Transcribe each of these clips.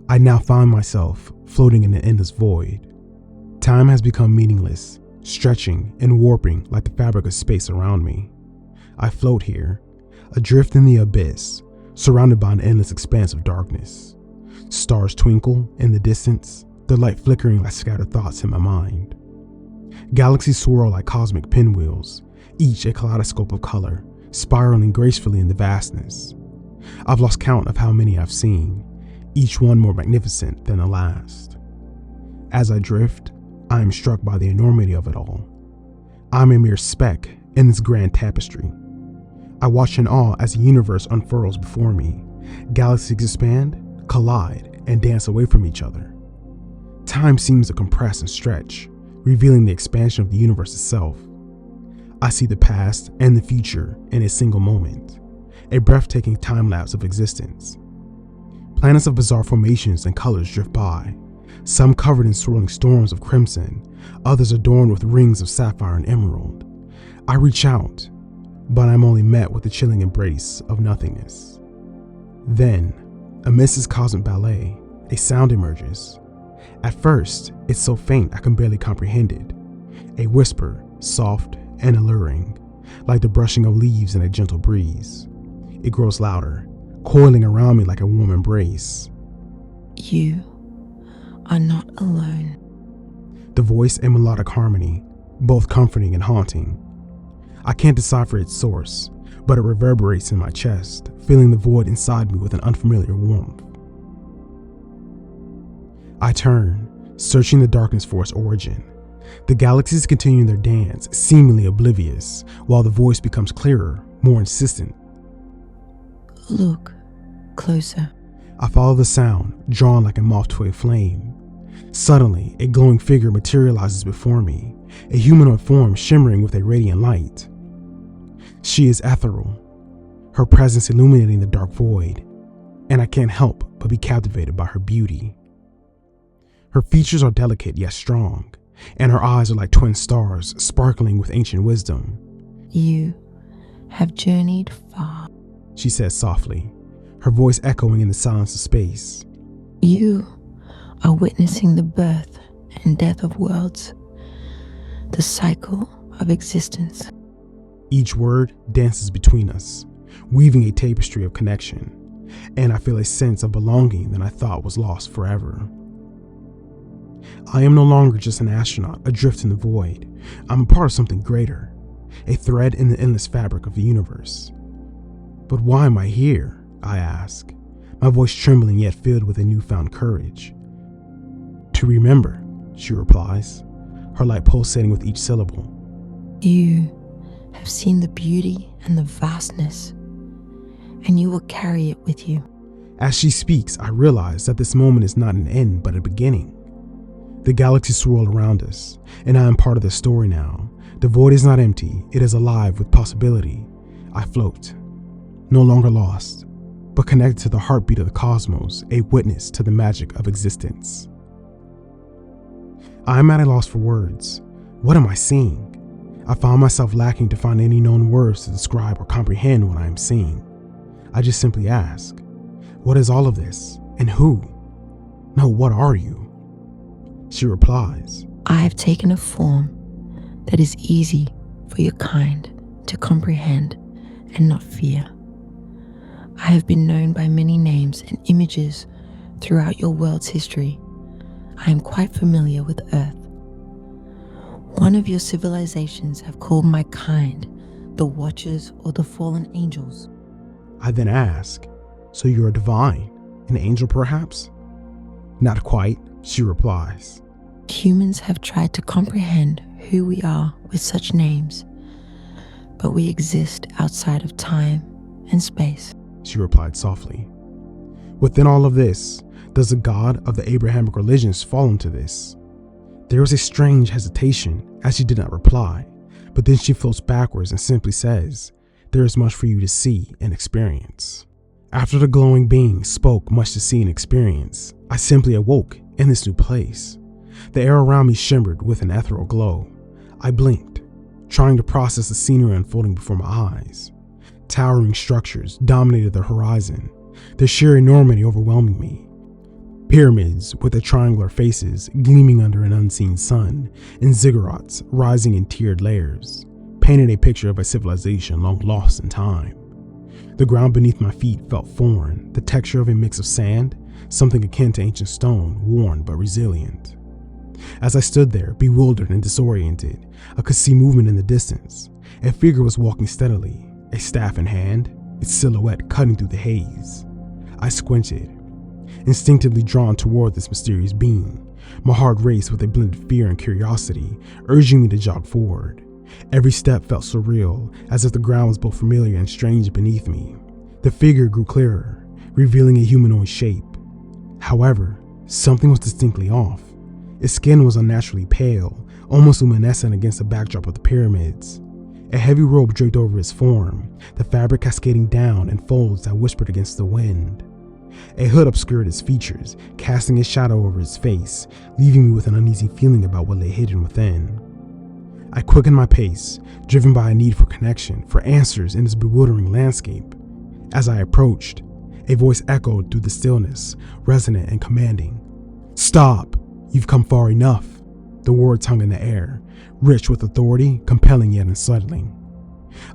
I now find myself floating in an endless void. Time has become meaningless, stretching and warping like the fabric of space around me. I float here, adrift in the abyss, surrounded by an endless expanse of darkness. Stars twinkle in the distance, their light flickering like scattered thoughts in my mind. Galaxies swirl like cosmic pinwheels, each a kaleidoscope of color, spiraling gracefully in the vastness. I've lost count of how many I've seen, each one more magnificent than the last. As I drift, I am struck by the enormity of it all. I'm a mere speck in this grand tapestry. I watch in awe as the universe unfurls before me. Galaxies expand, collide, and dance away from each other. Time seems to compress and stretch, revealing the expansion of the universe itself. I see the past and the future in a single moment, a breathtaking time-lapse of existence. Planets of bizarre formations and colors drift by, some covered in swirling storms of crimson, others adorned with rings of sapphire and emerald. I reach out, but I'm only met with the chilling embrace of nothingness. Then, amidst this cosmic ballet, a sound emerges. At first, it's so faint I can barely comprehend it. A whisper, soft and alluring, like the brushing of leaves in a gentle breeze. It grows louder, coiling around me like a warm embrace. You are not alone. The voice and melodic harmony, both comforting and haunting. I can't decipher its source, but it reverberates in my chest, filling the void inside me with an unfamiliar warmth. I turn, searching the darkness for its origin. The galaxies continue their dance, seemingly oblivious, while the voice becomes clearer, more insistent. Look closer. I follow the sound, drawn like a moth to a flame. Suddenly, a glowing figure materializes before me, a humanoid form shimmering with a radiant light. She is ethereal, her presence illuminating the dark void, and I can't help but be captivated by her beauty. Her features are delicate yet strong, and her eyes are like twin stars, sparkling with ancient wisdom. You have journeyed far, she says softly, her voice echoing in the silence of space. You are witnessing the birth and death of worlds, the cycle of existence. Each word dances between us, weaving a tapestry of connection, and I feel a sense of belonging that I thought was lost forever. I am no longer just an astronaut adrift in the void. I'm a part of something greater, a thread in the endless fabric of the universe. But why am I here? I ask, my voice trembling yet filled with a newfound courage. To remember, she replies, her light pulsating with each syllable. You have seen the beauty and the vastness, and you will carry it with you. As she speaks, I realize that this moment is not an end, but a beginning. The galaxies swirl around us, and I am part of the story now. The void is not empty, it is alive with possibility. I float, no longer lost, but connected to the heartbeat of the cosmos, a witness to the magic of existence. I am at a loss for words. What am I seeing? I found myself lacking to find any known words to describe or comprehend what I am seeing. I just simply ask, what is all of this, and who? No, what are you? She replies, I have taken a form that is easy for your kind to comprehend and not fear. I have been known by many names and images throughout your world's history. I am quite familiar with Earth. One of your civilizations have called my kind the Watchers or the Fallen Angels. I then ask, so you're a divine, an angel perhaps? Not quite, she replies. Humans have tried to comprehend who we are with such names, but we exist outside of time and space, she replied softly. Within all of this, does the God of the Abrahamic religions fall into this? There was a strange hesitation as she did not reply, but then she floats backwards and simply says, there is much for you to see and experience. After the glowing being spoke much to see and experience, I simply awoke in this new place. The air around me shimmered with an ethereal glow. I blinked, trying to process the scenery unfolding before my eyes. Towering structures dominated the horizon, their sheer enormity overwhelming me. Pyramids with their triangular faces gleaming under an unseen sun, and ziggurats rising in tiered layers, painted a picture of a civilization long lost in time. The ground beneath my feet felt foreign, the texture of a mix of sand, something akin to ancient stone, worn but resilient. As I stood there, bewildered and disoriented, I could see movement in the distance. A figure was walking steadily, a staff in hand, its silhouette cutting through the haze. I squinted, instinctively drawn toward this mysterious being. My heart raced with a blend of fear and curiosity, urging me to jog forward. Every step felt surreal, as if the ground was both familiar and strange beneath me. The figure grew clearer, revealing a humanoid shape. However, something was distinctly off. Its skin was unnaturally pale, almost luminescent against the backdrop of the pyramids. A heavy robe draped over its form, the fabric cascading down in folds that whispered against the wind. A hood obscured its features, casting a shadow over its face, leaving me with an uneasy feeling about what lay hidden within. I quickened my pace, driven by a need for connection, for answers in this bewildering landscape. As I approached, a voice echoed through the stillness, resonant and commanding. "Stop! You've come far enough." The words hung in the air, rich with authority, compelling yet unsettling.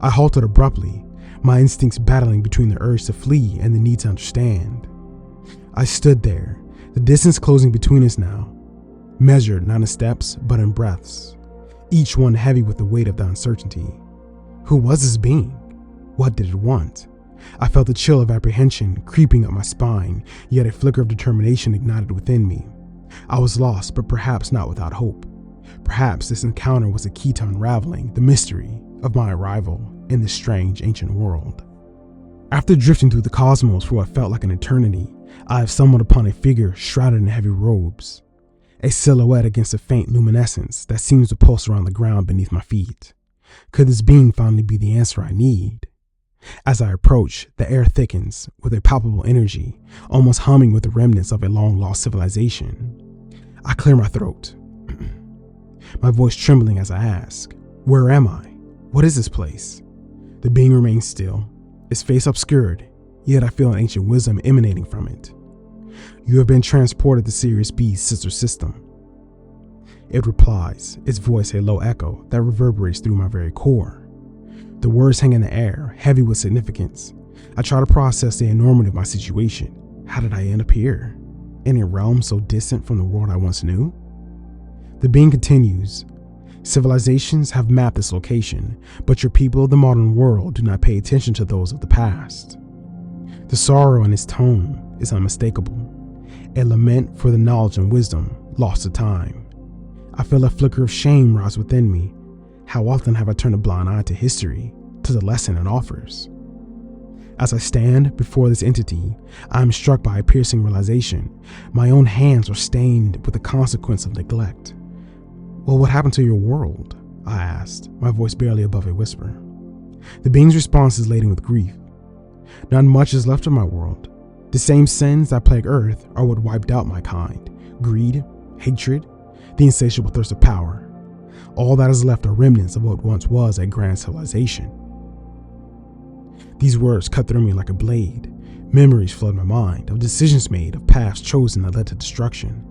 I halted abruptly, my instincts battling between the urge to flee and the need to understand. I stood there, the distance closing between us now, measured not in steps but in breaths, each one heavy with the weight of the uncertainty. Who was this being? What did it want? I felt a chill of apprehension creeping up my spine, yet a flicker of determination ignited within me. I was lost, but perhaps not without hope. Perhaps this encounter was a key to unraveling the mystery of my arrival in this strange ancient world. After drifting through the cosmos for what felt like an eternity, I have stumbled upon a figure shrouded in heavy robes, a silhouette against a faint luminescence that seems to pulse around the ground beneath my feet. Could this being finally be the answer I need? As I approach, the air thickens with a palpable energy, almost humming with the remnants of a long-lost civilization. I clear my throat, my voice trembling as I ask, "Where am I? What is this place?" The being remains still, its face obscured, yet I feel an ancient wisdom emanating from it. "You have been transported to Sirius B's sister system." It replies, its voice a low echo that reverberates through my very core. The words hang in the air, heavy with significance. I try to process the enormity of my situation. How did I end up here? In a realm so distant from the world I once knew? The being continues, "Civilizations have mapped this location, but your people of the modern world do not pay attention to those of the past." The sorrow in his tone is unmistakable, a lament for the knowledge and wisdom lost to time. I feel a flicker of shame rise within me. How often have I turned a blind eye to history, to the lesson it offers? As I stand before this entity, I am struck by a piercing realization. My own hands are stained with the consequence of neglect. "Well, what happened to your world?" I asked, my voice barely above a whisper. The being's response is laden with grief. "Not much is left of my world. The same sins that plague Earth are what wiped out my kind. Greed, hatred, the insatiable thirst of power. All that is left are remnants of what once was a grand civilization." These words cut through me like a blade. Memories flood my mind of decisions made, of paths chosen that led to destruction.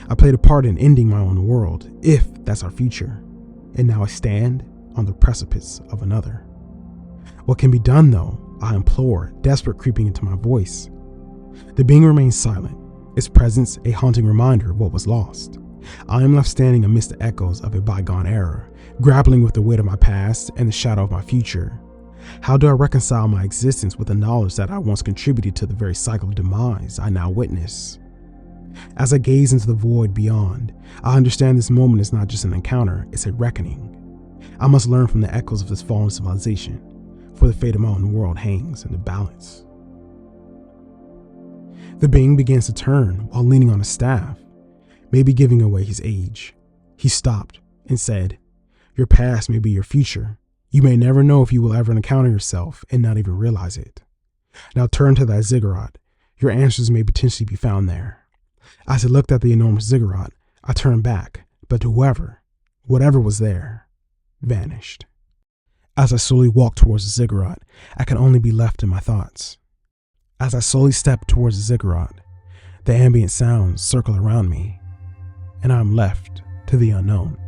I played a part in ending my own world, if that's our future. And now I stand on the precipice of another. "What can be done, though?" I implore, desperate creeping into my voice. The being remains silent, its presence a haunting reminder of what was lost. I am left standing amidst the echoes of a bygone era, grappling with the weight of my past and the shadow of my future. How do I reconcile my existence with the knowledge that I once contributed to the very cycle of demise I now witness? As I gaze into the void beyond, I understand this moment is not just an encounter, it's a reckoning. I must learn from the echoes of this fallen civilization, for the fate of my own world hangs in the balance. The being begins to turn while leaning on a staff, maybe giving away his age. He stopped and said, "Your past may be your future. You may never know if you will ever encounter yourself and not even realize it. Now turn to that ziggurat. Your answers may potentially be found there." As I looked at the enormous ziggurat, I turned back, but whatever was there, vanished. As I slowly walked towards the ziggurat, I could only be left in my thoughts. As I slowly stepped towards the ziggurat, The ambient sounds circle around me, and I'm left to the unknown.